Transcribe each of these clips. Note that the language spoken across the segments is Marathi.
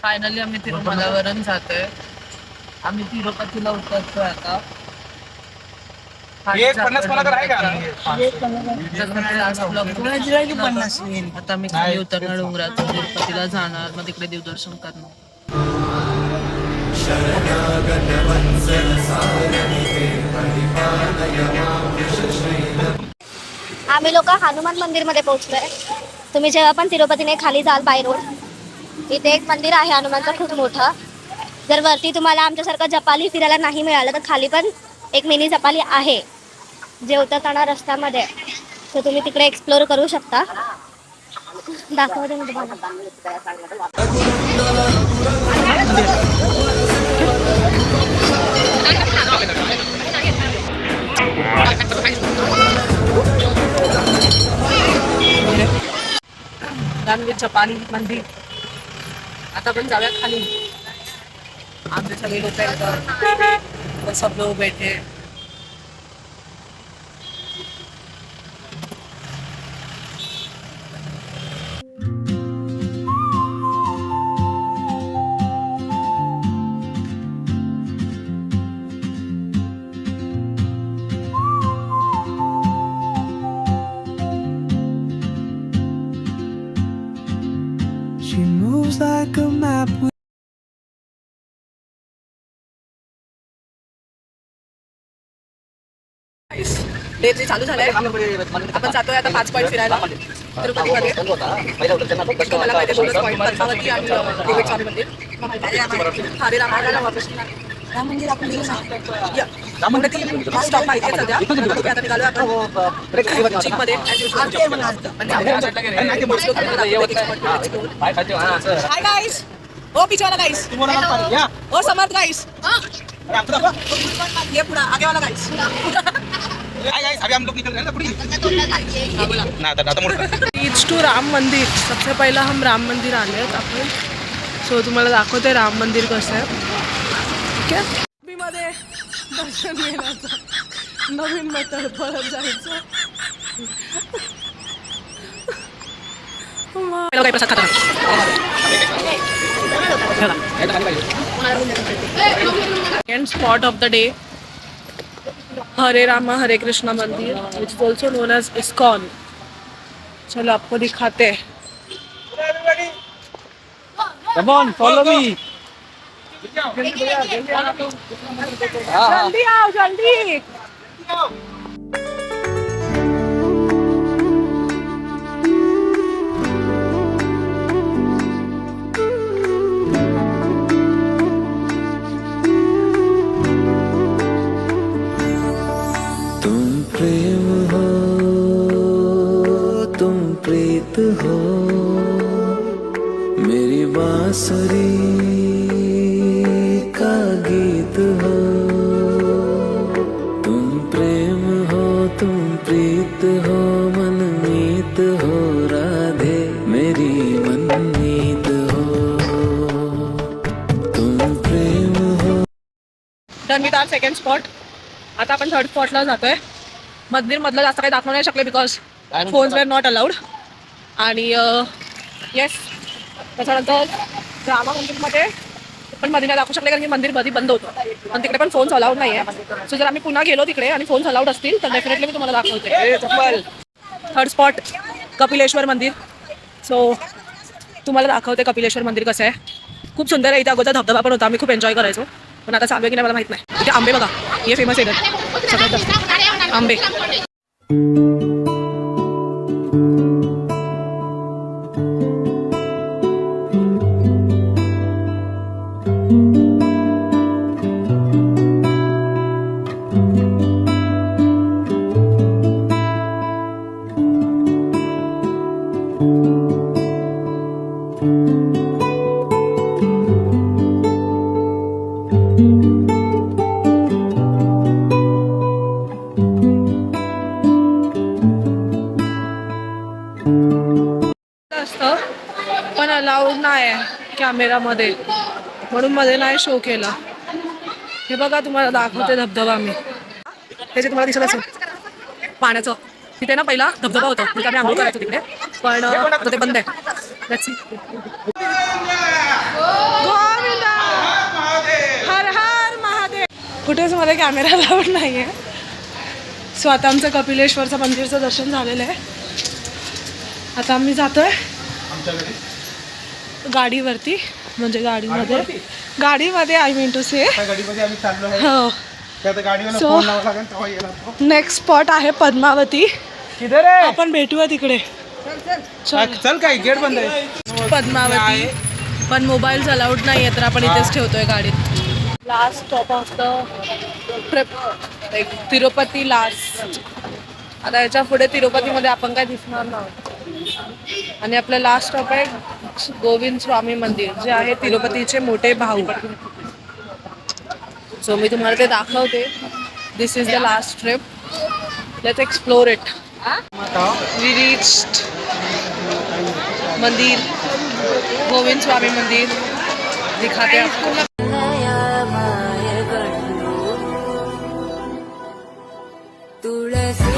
फायनली आम्ही तिरुमलावरून जातोय. आम्ही तिरुपतीला उतरतोय आता. आता मी खाली उतरणार डोंगरातून, तिरुपतीला जाणार, मग तिकडे देवदर्शन करणार. आम्ही लोक हनुमान मंदिर मध्ये पोहोचलोय. तुम्ही जेव्हा पण तिरुपतीने खाली जाल बाय रोड, इथे एक मंदिर आहे हनुमानचं खूप मोठं. जर वरती तुम्हाला आमच्यासारखं जपाली फिरायला नाही मिळालं तर खाली पण एक मिनी जपाली आहे, जे उतरताना रस्त्यामध्ये, तर तुम्ही तिकडे एक्सप्लोर करू शकता. दाखवते मी तुम्हाला. जपानी मंदिर. आता पण जाऊया खाली. आमचे सगळे लोक आहेत, सब लोग बैठे. She moves like a map. Day 3 चालू झालंय. आपण जातोय आता 5 पॉईंट फिरायला तिरुपतीमध्ये. तुम्हाला माहिती 2 पॉईंट पद्मावती आणि देवी स्वामी मंदिर. हरे राम मंदिर आपण स्टॉप माहिती आहे सध्या. आता निघालो आपण जीपमध्ये. Hi guys. ओ पीछे वाला गाईस. ओ समर्थ गाईस. ये पुढे आगे वाला गाईस. अभी हम लोग निकल रहे हैं ना रीच टू राम मंदिर. सबसे पहला हम राम मंदिर आले आहेत आपण. सो तुम्हाला दाखवते राम मंदिर कसं आहे. ठीक आहे. मध्ये दर्शन घेण्याचं नवीन मेथड परत जायचं. काही प्रसाद खाता. Second spot of the day, हरे रामा हरे कृष्णा मंदिर, which is also known as ISKCON. चलो आपको दिखाते हैं. Come on, follow me. जल्दी आओ जल्दी. तुम प्रेम हो, तुम प्रीत हो, मेरी बांसुरी का गीत हो. तुम प्रेम हो, तुम प्रीत हो, मनमीत हो, राधे मेरी मनमीत हो. तुम प्रेम हो. Done with our second spot. आता आपण थर्ड स्पॉटला जातोय. मंदिर मधलं जास्त काही दाखवू नाही शकले because phones were not allowed. आणि येस, त्याच्यानंतर रामा मंदिरमध्ये पण मध्ये नाही दाखवू शकले कारण की मंदिर मध्ये बंद होतं आणि तिकडे पण फोन्स अलाउड नाही आहे. सो जर आम्ही पुन्हा गेलो तिकडे आणि फोन्स अलाउड असतील तर डेफिनेटली मी तुम्हाला दाखवते. थर्ड स्पॉट कपिलेश्वर मंदिर. सो तुम्हाला दाखवते कपिलेश्वर मंदिर कसं आहे. खूप सुंदर आहे. इथे अगोदर धबधबा पण होता, आम्ही खूप एन्जॉय करायचो. पण आता चालू आहे की नाही मला माहित नाही. इथे आंबे बघा, हे फेमस आहे सगळ्यात जास्त आंबे. पण अलाउड नाही कॅमेरामध्ये, म्हणून मध्ये नाही शो केला. हे बघा तुम्हाला दाखवते धबधबा मी. त्याचे तुम्हाला दिसत असेल पाण्याचं. तिथे ना पहिला धबधबा होता, तिथे आम्ही आंघोळ करायचो तिकडे, पण आता ते बंद आहे. फुटेजमध्ये कॅमेरा लावून नाही आहे. सो आता आमचं कपिलेश्वरचं मंदिरचं दर्शन झालेलं आहे. आता आम्ही जातोय गाडीवरती, म्हणजे गाडीमध्ये आय मीन टू से. गाडीमध्ये आम्ही चाललो आहे. हो. त्या गाडीवाला So- फोन लावा लागेल तेव्हा येईल तो. नेक्स्ट स्पॉट आहे पद्मावती. किधर आहे? आपण भेटूया तिकडे. चल काय गेट बंद आहे. पद्मावती पण मोबाईल अलाउड नाही आहे, तर आपण इथेच ठेवतोय गाडीत. Last stop of the trip, Tirupati last. आता याच्या पुढे तिरुपतीमध्ये आपण काय दिसणार नाही. आणि आपलं लास्ट स्टॉप आहे गोविंद स्वामी मंदिर, जे आहे तिरुपतीचे मोठे भाऊ. सो मी तुम्हाला ते दाखवते. This is the last trip. Let's explore it. We reached mandir, Govind स्वामी मंदिर. दिखाते हैं आपको. तुळसी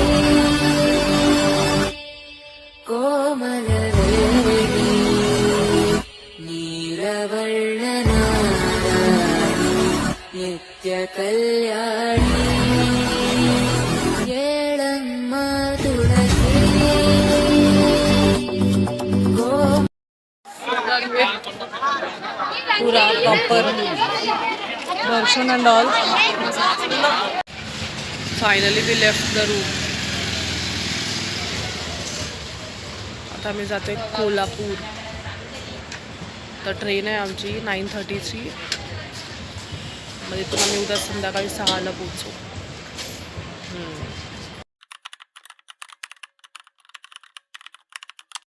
कोमल नीरवर्णना नित्य कल्याणी येळम्मा तुळसी पूरा प्रॉपर दर्शन and all. Finally we left the room. आता आम्ही जाते कोल्हापूर. तर ट्रेन आहे आमची 9:30ची. मग इथून आम्ही उद्या संध्याकाळी 6ला पोहोचू.